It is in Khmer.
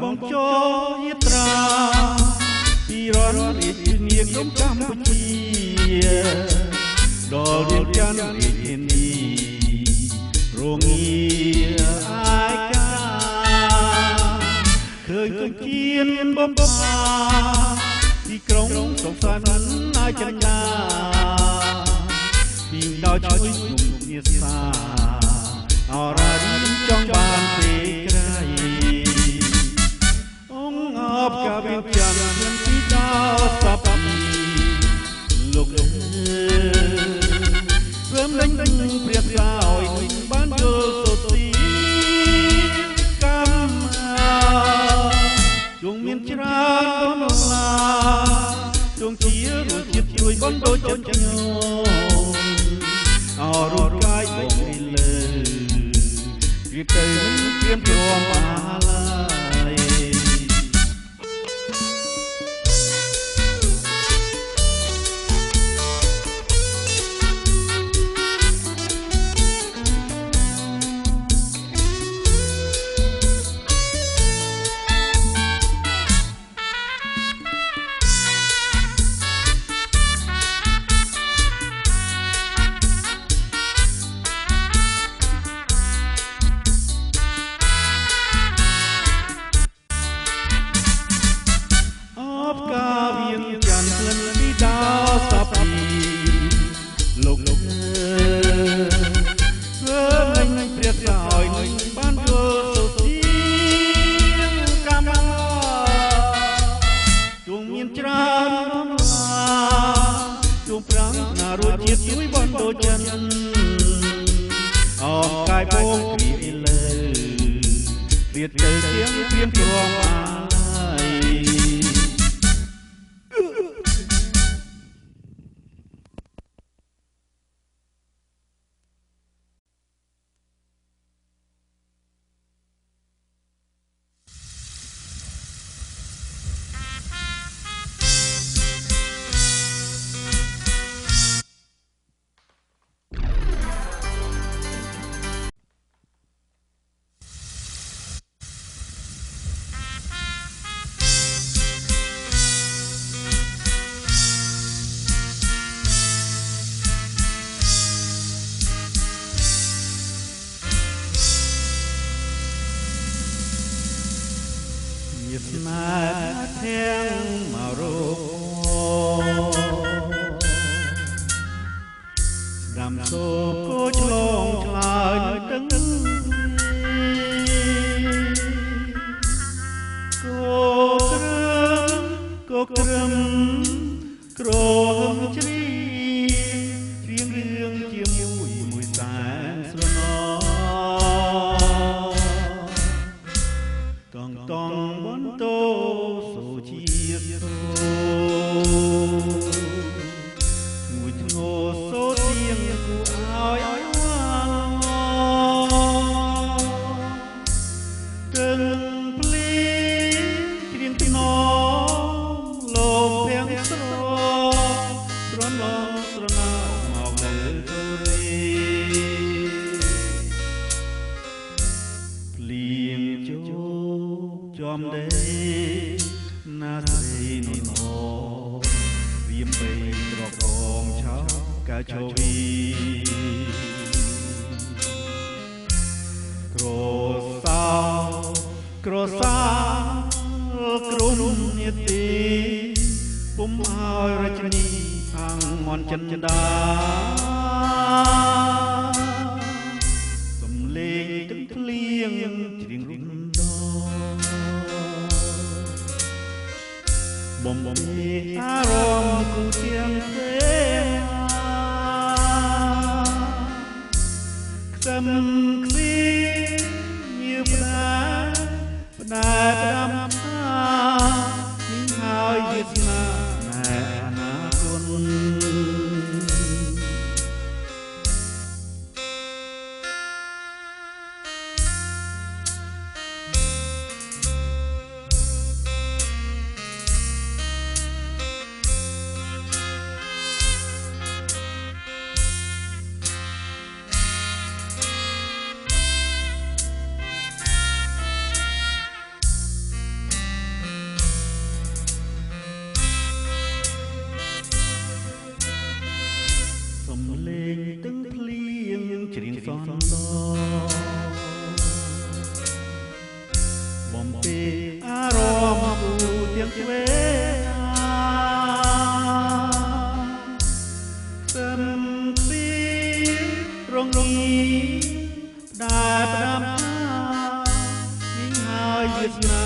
បងចោយាត្រាពីរនរាជធានីក្រុងកម្ពុជាដល់រាជធានីរាជធានីរងាអាយកាឃើញគុំជៀនបំផាទីក្រុងសង្សារមិនអាចចន្ទាពីដល់ជួយគុំញាសាអររីចង់បានពេលក្រៃអង្គអបកាវិញ្ញមានពីដល់សពលោកព្រមលេងព្រះសោយបានយល់សុទ្ធទីកម្មជងមានច្រើនបំឡាជងជារួចជាតិជួយបនដូចចិត្តញោអររកាយបងពីលើរៀបទៅព្រៀមព្រមអាឡាយជួយបនដូចចិនអោកាយបងគ្រីលើរៀបទៅជាងព្រៀមព្រមអាឡ័យស្នេហ៍ទាំងមករកដាំសូគោឆ្លងឆ្លើយទាំងគោក្រឹមក្រហមជ្រីច្រៀងរឿងជាមួយសែនស្រណោតងបនតោសូជាតិមួយធ្ងោសូទៀងគូឲ្យទាំងភ្លីគ្រៀងពីណលោកភាំងស្រស្រណោស្រណោមកលើទូរីភ្លៀងចំដេណាស្រីនុនអរៀមបីត្រកងឆោកាជវីក្រសាក្រុមនេតិពុំឲ្យរជនីអង្គមនចិនដាសំលេងទឹកភ្លៀងច្រៀងរិមបំពេអារម្មណ៍គូទាំងទេខ្ទឹមខ្វីញៀវផ្ដាផ្ដាំថានេះហើយវាសនាណែអនាគត បំពេអារម្មណ៍គូទាំងទ្វេសិនពីរងីដែលផ្ដាំថាញហើយវាសនា